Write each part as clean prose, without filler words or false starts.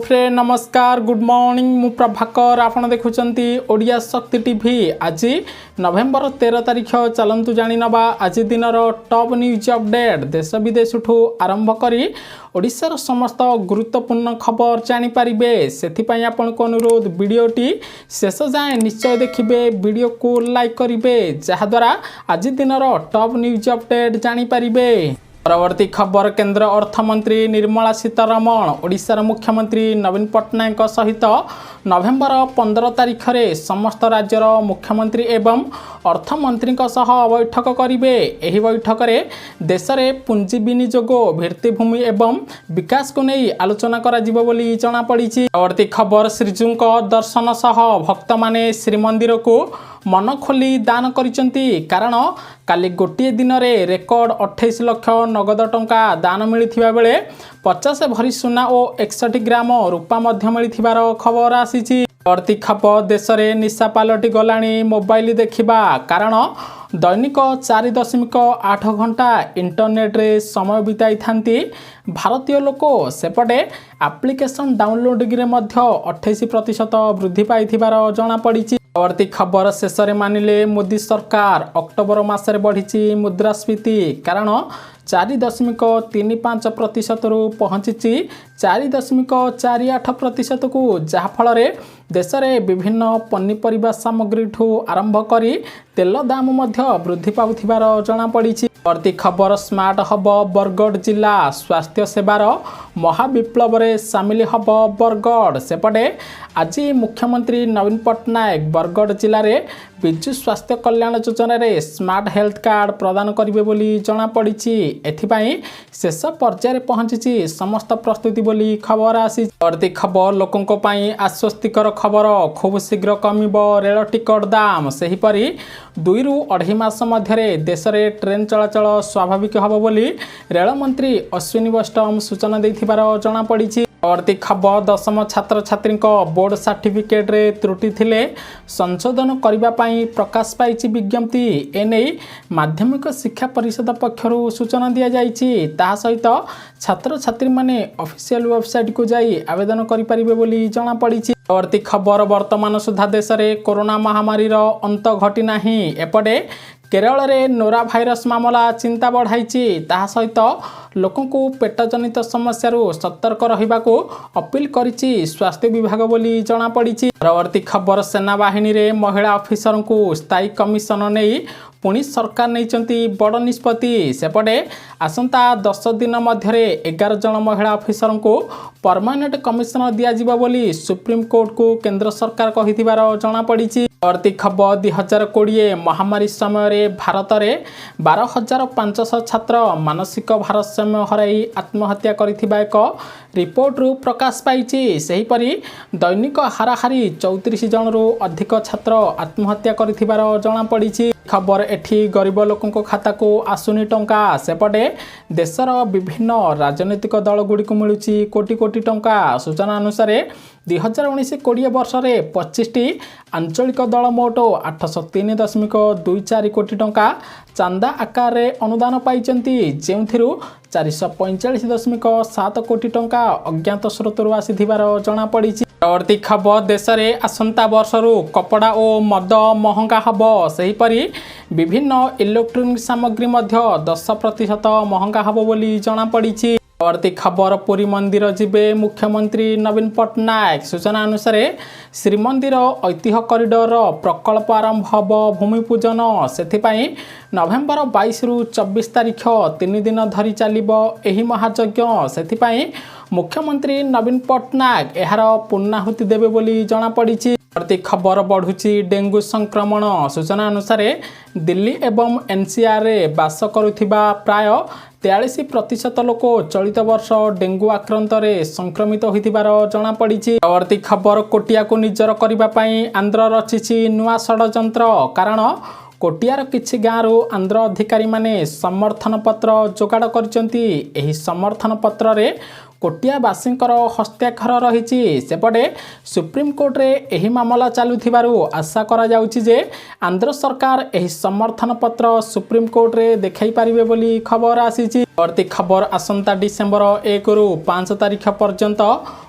Friend नमस्कार good morning मु प्रभाकर आपण देखुचंती ओडिया शक्ति टीवी आज नवेम्बर 13 तारिख चलतु जानी नबा आज दिन टॉप न्यूज अपडेट देश विदेश आरंभ करी ओडिशार समस्त गुरुत्वपूर्ण खबर जानीपारे से आपण को अनुरोध वीडियोटी शेष जाए निश्चय देखिए वीडियो को लाइक करेंगे जहाद्वारा आज दिन टॉप न्यूज अपडेट जानीपारे। परवर्ती खबर केंद्र अर्थमंत्री निर्मला सीतारमण ओडिशार मुख्यमंत्री नवीन पट्टनायक सहित नवेम्बर 15 तारिख में समस्त राज्यर मुख्यमंत्री एवं अर्थमंत्री बैठक करेंगे। यह बैठक में देश में पुंजी विनियोग भित्तिभूमि एवं विकास को नहीं आलोचना करी जनापड़ी। परवर्ती खबर श्रीजू दर्शन सह भक्त माने श्रीमंदिर को मन खोली दान करिसेंती कारण काली गोटे दिन में रेकर्ड 28 लाख नगद टंका दान मिलथिबा बेले 50 भरी सुना और 61 ग्राम रूपा मध्य मिलथिबार खबर आसीची। परवर्ती खबर देश में निशा पलटि गलानी मोबाइल देखिबा कारण दैनिक 4.8 घंटा इंटरनेट रे समय बिताई थांती भारतीय लोक सेपटे एप्लिकेशन डाउनलोडिंग रे मध्य 28% वृद्धि पाइथिबार जणा पड़िची। परवर्ती खबर शेष में मानिले मोदी सरकार अक्टोबर मासरे बढ़ी मुद्रास्फीति कारण 4.35% रु पहुंची 4.48% को जहाँफल देश में विभिन्न पनीपरिया सामग्री ठू आरंभ करी तेल दाम वृद्धि पाउथिबार जनापड़ी। परवर्ती खबर स्मार्ट हब बरगढ़ जिला स्वास्थ्य सेवार महाविप्लव रे सामिल हब बरगढ़ सेपटे आज मुख्यमंत्री नवीन पट्टनायक बरगढ़ जिले में विजु स्वास्थ्य कल्याण योजना रे स्मार्ट हेल्थ कार्ड प्रदान करेंगे बोली जनापड़ी। एथिपाई शेष पर्यायर पहुंची समस्त प्रस्तुति बोली खबर आसी। परवर्ती खबर लोकों पाई आश्वस्तिकर खबर खूब शीघ्र कमिब रेल टिकट दाम सेहीपरि 2 ରୁ 2.5 मास मध्य देश में ट्रेन चलाचल स्वाभाविक हब बोली रेल मंत्री अश्विनी वैष्णव सूचना देथिबार जनापड़ी। परवर्ती खबर दशम छात्र छात्री बोर्ड सर्टिफिकेट रे त्रुटि थिले संशोधन करने प्रकाश पाई विज्ञप्ति एने माध्यमिक शिक्षा परिषद पक्षर सूचना दि जाइछि। ता सहित छात्र छात्री माने ऑफिशियल वेबसाइट को जाई आवेदन करिपारिबे बोली जणा पड़िछि। परवर्ती खबर वर्तमान सुधा देश में कोरोना महामारी अंत घटी नाही एपटे केरल रे नोरा भाइरस मामला चिंता बढ़ाई सहित लोकों को पेटजनित समस्या सतर्क रहिबा को अपील करिछि स्वास्थ्य विभाग बोली जनापड़ी। परवर्ती खबर सेना बाहिनी रे महिला ऑफिसर को स्थायी कमिशन नहीं पुणी सरकार नहीं बड़ निष्पत्ति सेपटे आसंता 10 दिन मध्य 11 जन महिला ऑफिसर को परमानेंट कमिशन दिया बोली सुप्रीम कोर्ट को केंद्र सरकार कहिथिबार जनापड़ी। परवर्ती खबर 2020 महामारी समय भारत में 12,500 छात्र मानसिक भारसाम्य हराई आत्महत्या करिथिबा एक रिपोर्ट रु प्रकाश पाई। सेहीपरि दैनिक हाराहारी 34 जन रु अधिक छात्र आत्महत्या करिथिबार जनापड़ी। खबर एठी गरीब लोकों खाता को आसुनी टंका सेपटे देशर विभिन्न राजनीतिक दल गुड़ी को मिलूची कोटी कोटी टंका। सूचना अनुसार 2019-20 वर्ष में 25टी आंचलिक दल मोट 803.24 कोटी टंका चांदा आकार रे अनुदान पाइचंती जेउथिरु 445.7 कोटी टंका अज्ञात स्रोतरु आसीथिबार जणा पड़ी। परवर्ती खबर देश में आसंता वर्षरु कपड़ा और मद महंगा हब सेहीपरि विभिन्न इलेक्ट्रोनिक सामग्री मध्य 10% महंगा हब बोली जणा पड़ी। परवर्ती खबर पुरी मंदिर जिबे मुख्यमंत्री नवीन पट्टनायक सूचना अनुसार श्रीमंदिर ऐतिह्य कॉरिडोर प्रकल्प आरंभ हब भूमिपूजन से नवेम्बर 22 ରୁ 24 तारिख 3 दिन धरी चलिबो एही महायज्ञ से मुख्यमंत्री नवीन पट्टनायक यार पूर्णाहुति देवे बोली जणा पड़ी। परवर्ती खबर बढ़ुची डेंगू संक्रमण सूचना अनुसार दिल्ली एवं एनसीआर रे बास करुथिबा प्राय 43% लोक चलित वर्ष डेंगू आक्रांत रे संक्रमित होइथिबार जणा पड़ी। परवर्ती खबर कोटिया को निजर करबा पई आंध्र रचिछि नुआ षडयंत्र कारण कोटियार किछि गाँव आंध्र अधिकारी माने समर्थन पत्र जोगाड़ करचंती। एही समर्थन पत्र रे कोटियावासींकर हस्ताक्षर रही सेपटे सुप्रीम कोर्ट रे एही मामला चलुथिबारु आशा करा जाउछि जे आंध्र सरकार एही समर्थन पत्र सुप्रीम कोर्ट रे देखाई पारिबे बोली खबर आसीछि। परवर्ती खबर आसंता डिसेम्बर 1 ରୁ 5 तारिख पर्यंत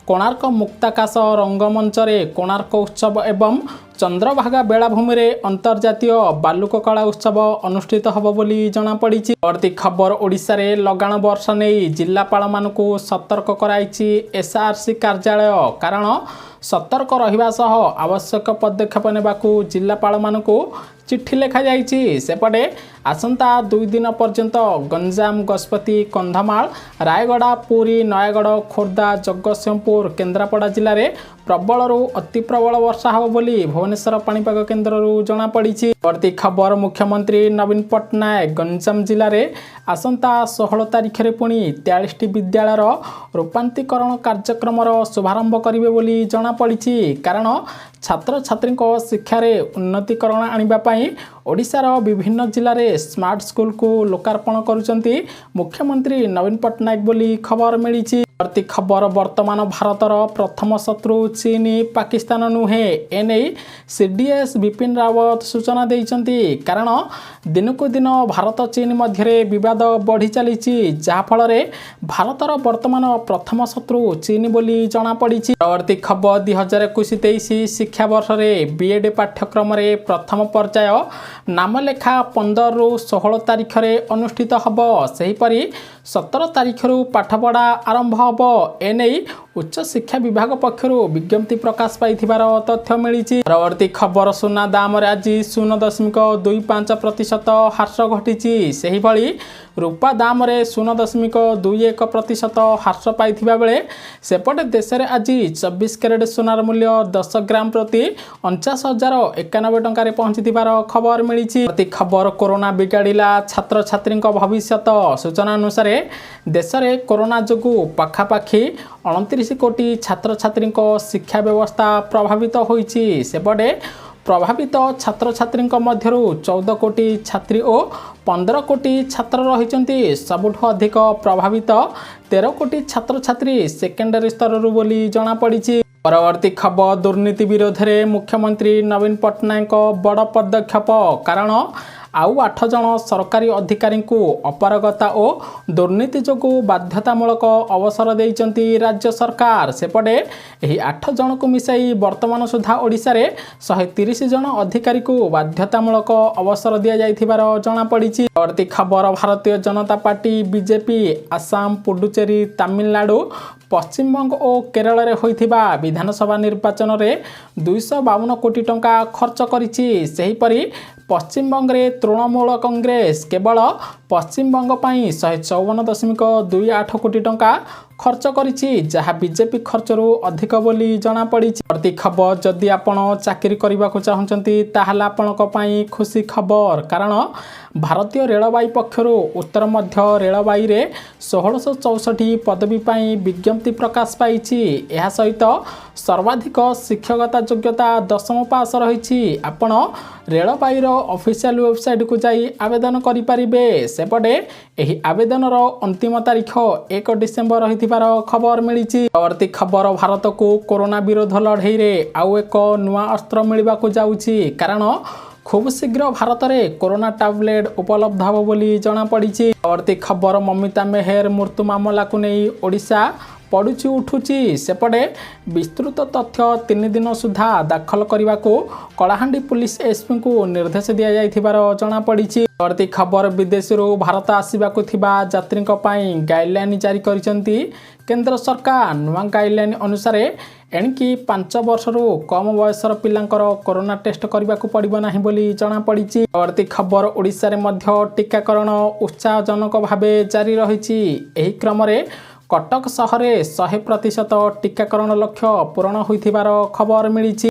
कोणार्क मुक्ताकाश रंगमंचरे कोणार्क उत्सव एवं चंद्रभागा बेलाभूमि रे अंतर्जातीय बालुक कला उत्सव अनुष्ठित हब बोली जना पड़िछि। परवर्ती खबर ओडिशा रे लगाण वर्षा नहीं जिल्लापाल मानकु सतर्क कराइछि एसआरसी कार्यालय। कारण सतर्क रहिबा सह आवश्यक पदक्षेप नेबाकू जिल्लापाल मानकु चिट्ठी लेखा जाइछि। सेपटे आसंता 2 दिन पर्यंत गंजाम गजपति कंधमाल रायगड़ा पुरी नयागढ़ खोर्धा जगतसिंहपुर केन्द्रापड़ा जिले में प्रबलरू अति प्रबल वर्षा हो बोली भुवनेश्वर पाणीपाग केन्द्र जना पड़िछि। परवर्ती खबर मुख्यमंत्री नवीन पट्टनायक गंजाम जिले में आसंता 16 तारिख रे पुणी 43 विद्यालयर रूपांतरीकरण कार्यक्रम शुभारंभ करिवे बोली जना पड़िछि। कारण छात्र छात्री शिक्षार उन्नतीकरण आने ओडिशार विभिन्न जिले में स्मार्ट स्कूल को लोकार्पण करुचंती मुख्यमंत्री नवीन पट्टनायक बोली खबर मिली। परवर्ती खबर वर्तमान भारतर प्रथम शत्रु चीन पाकिस्तान नुहे एने सीडीएस विपिन रावत सूचना देइचंती। कारण दिनकू दिन भारत चीन मध्य विवाद बढ़ी चली जहाँफल भारतर वर्तमान प्रथम शत्रु चीन बोली जना पड़ी। परवर्ती खबर 2021-23 शिक्षा वर्ष में बीएड पाठ्यक्रम प्रथम पर्याय नामलेखा 15 ରୁ 16 तारिख में अनुष्ठित हब। सेहीपरि 17 तारिख पाठपढ़ा आरंभ हब। एने उच्च शिक्षा विभाग पक्षर विज्ञप्ति प्रकाश पाई तथ्य मिली। परवर्ती खबर सुना दाम आज 0.25% ह्रास घटी। सेहीभଳି रूपा दाम 0.21% ह्रास पाई बेले सेपटे देश में आज 24 कैरेट सोनार मूल्य 10 ग्राम प्रति 49,091 टंका पहुंची खबर मिली। प्रति खबर कोरोना बिगाड़िला छात्र छात्री भविष्य सूचना अनुसार देश में कोरोना जोगु पाखापाखि 29 कोटी छात्र छात्री शिक्षा व्यवस्था प्रभावित होइछि। सेपटे प्रभावित छात्र छात्री मध्यरु 14 कोटी छात्री और 15 कोटी छात्र रहिचंती। सबुठ अधिक प्रभावित 13 कोटी छात्र छात्री सेकेंडरी स्तर बोली जना पड़ी। परवर्ती खबर दुर्नीति विरोध में मुख्यमंत्री नवीन पट्टनायक बड़ पदक्षेप। कारण आउ 8 जन सरकारी अधिकारी को अपारगता और दुर्नीति जोगु बाध्यतामूलक अवसर देइचंती राज्य सरकार। सेपटे एही 8 जन को मिसाई वर्तमान सुधा ओडिशा रे 130 जन अधिकारी को बाध्यतामूलक अवसर दिया जाइथिबार जना पड़िछि। परवर्ती खबर भारतीय जनता पार्टी बीजेपी आसाम पुडुचेरी तमिलनाडु पश्चिमबंग और केरल रे होइथिबा विधानसभा निर्वाचन रे 252 कोटी टंका खर्च करिछि। सेहीपरि पश्चिमबंग रे तृणमूल कांग्रेस केवल पश्चिमबंग पाई 154.28 कोटी टंका खर्च करिछि, जहाँ बीजेपी खर्चरू अधिक बोली जना पड़ी। प्रति खबर जदि आपण चाकरी करने को चाहते ताहला आपणक पई खुशी खबर। कारण भारतीय रेलवाई पक्षर उत्तर मध्य रेलवाई रे 1664 पदवी पाई विज्ञप्ति प्रकाश पाई। यह सहित सर्वाधिक शिक्षकता योग्यता 10th पास रही। आपण रेलवाईर ऑफिशियल वेबसाइट को जाई आवेदन करि परिबे। सेपटे एही आवेदनर अंतिम तारीख 1 डिसेम्बर रही खबर मिली। परवर्ती खबर भारत को कोरोना विरोध लड़ाई रे आउ एक नुआ अस्त्र मिलवा को जाउछि। कारण खूब शीघ्र भारत में कोरोना टैबलेट उपलब्ध हो बोली जना पड़ी। परवर्ती खबर ममिता मेहर मृत्यु मामला को नहीं ओडिशा पड़ुची उठुची। सेपटे विस्तृत तथ्य 3 दिन सुधा दाखल करने को कलाहांडी पुलिस एसपी को निर्देश दि जाइथिबार जना पड़ी। परवर्ती खबर विदेश भारत आसवाक यात्री गाइडलाइन जारी करिसेंती केंद्र सरकार। नुआ गाइडलाइन अनुसार एणिकी 5 वर्षरू कम बयसर पिलांकर कोरोना टेस्ट करने को पड़ो ना बोली जना पड़ी। परवर्ती खबर ओडिशा रे मध्य टीकाकरण उत्साहजनक भाव जारी रही। एही क्रम रे कटक सहर 100% टीकाकरण लक्ष्य पूरण होइथिबार खबर मिली।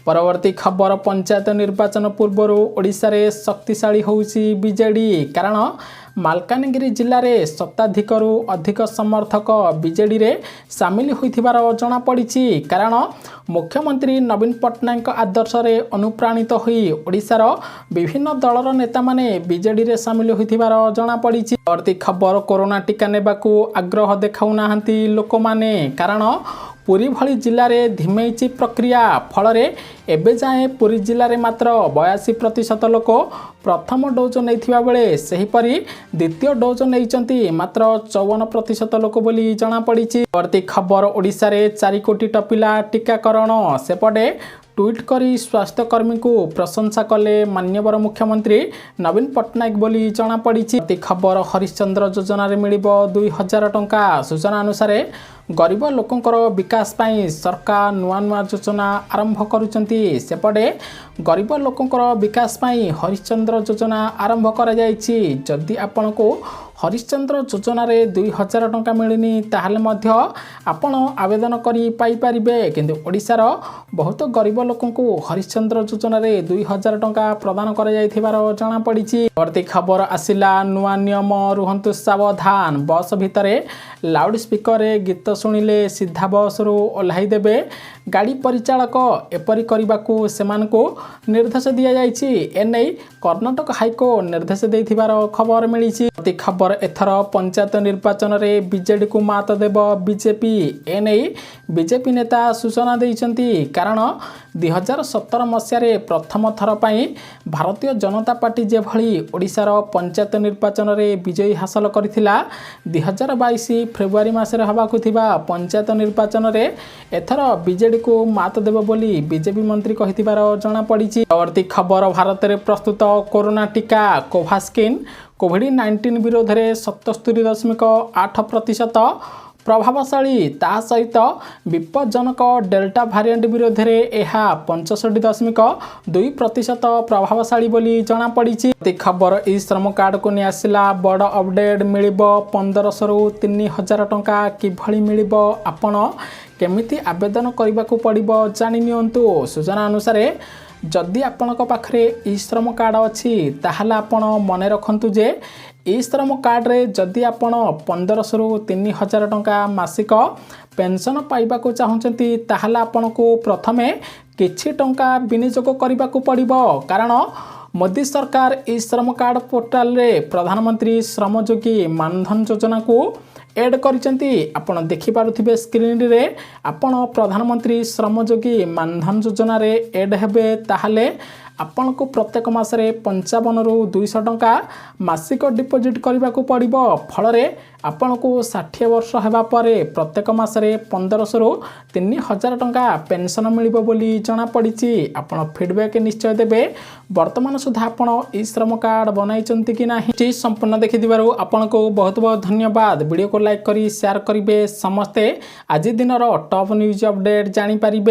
परवर्ती खबर पंचायत निर्वाचन पूर्वर ओडिशा रे शक्तिशाली होउछि बीजेडी। कारण मालकानगिरी जिले में शताधिकरू अधिक समर्थक बीजेडी रे सामिल होइथिबार जना पड़ी। कारण मुख्यमंत्री नवीन पट्टनायक आदर्श रे अनुप्राणित होई ओडिशार विभिन्न दलर नेता माने बीजेडी रे सामिल होइथिबार जना पड़ी। परवर्ती खबर कोरोना टीका नेबाकू आग्रह देखाउ नाहंती लोक माने। कारण पुरी भली जिले में धिमेची प्रक्रिया फल एबे जाए पुरी जिले में मात्र 82% लोक प्रथम डोज नहीं बेले सेहीपरि द्वितीय डोज नहीं मात्र 54% लोक बोली जनापड़ी। परवर्ती खबर ओडिशा रे 4 कोटी टपिला टीकाकरण सेपटे ट्वीट करी स्वास्थ्यकर्मी को प्रशंसा कले माननीय मुख्यमंत्री नवीन पट्टनायक बोली जनापड़ी। खबर हरिश्चंद्र योजना रे मिलिबो 2000 टंका। सूचना अनुसार गरीब लोकंकर विकास पाई सरकार नुआ नुआ योजना आरंभ करुचंती। सेपटे गरीब लोकंकर विकास पाई हरिश्चंद्र योजना आरंभ करा जायछि। जदि आपण को हरिश्चंद्र योजना रे 2000 टंका मिलनी ताहले मध्य आपण आवेदन करी पाई परिबे, किंतु ओडिशार बहुत गरीब लोकंकु हरिश्चंद्र योजना रे 2000 टंका प्रदान करा जायथिबार जणा पड़िछि। परवर्ती खबर आसिला नुआ नियम रुहंतु सावधान। बस भितरे लाउड स्पीकर रे गीत शुणिले सीधा बस रु ओल्हाई देबे गाड़ी परिचालक एपरी करबाकू सेमानकू निर्देश दिया जायछि। एनै कर्णाटक हाईकोर्ट निर्देश देथिबार खबर मिलिछि। खबर एथर पंचायत निर्वाचन रे बीजेडी को मात देव बीजेपी। एनै बीजेपी नेता सूचना देइछंती कारण 2017 मसीह प्रथम थर पाई भारतीय जनता पार्टी जे भली ओडिशार पंचायत निर्वाचन रे विजयी हासिल करथिला 2022 फेब्रुआरी मासरे हबाकू थिबा पंचायत निर्वाचन रे एथर बीजेडी को मात देव बोली बीजेपी मंत्री कहिथिबार जणा पड़िछि। परवर्ती खबर भारत रे प्रस्तुत कोरोना टीका कोवाक्सिन कोविड-19 विरोध में 77.8% प्रभावशाली। ता सहित विपज्जनक डेल्टा भारिएंट विरोध में यह 65.2% प्रभावशाली बोली जना पड़ी। खबर ई श्रम कार्ड को नहीं आसला बड़ अपडेट मिलिबो 1500 रु 3000 टंका किभली मिलिबो आपण केमिति आवेदन करने को पड़िबो जानि नियंतु। सूचना अनुसार जदि आपणक पाखरे ई श्रम कार्ड अच्छी ताहले आपण मन रखंतु जे ई श्रम कार्ड रे जदि आपण 1500 रु 3000 टंका मासिक पेंशन पाइबाकू चाहूचंती ताहले आपणको प्रथमे किछि टंका विनियोग करबाकू पड़िबो। कारण मोदी सरकार ई श्रम कार्ड पोर्टाल रे प्रधानमंत्री श्रमयोगी मानधन योजना को एड करिसेंती। आपण देखि पारुथिबे स्क्रीन रे आपण प्रधानमंत्री श्रमयोगी मानधन योजना रे एड हेबे ताहले आपण को प्रत्येक मासरे 55 रु 200 टंका मासिक डिपोजिट करने को पड़िबो। फल रे आपण को 60 वर्ष हेबा परे प्रत्येक मासरे 1500 रु 3000 टंका पेंशन मिलिबो बोली जणा पड़िछि। आपण फीडबैक निश्चय देबे वर्तमान सुधा आपण ई श्रम कार्ड बनाइचंती कि नाही। संपूर्ण देखिदिबारु आपण को बहुत बहुत धन्यवाद। वीडियो को लाइक करी शेयर करिवे समस्ते। आज दिन रो टॉप न्यूज अपडेट जानि परिबे।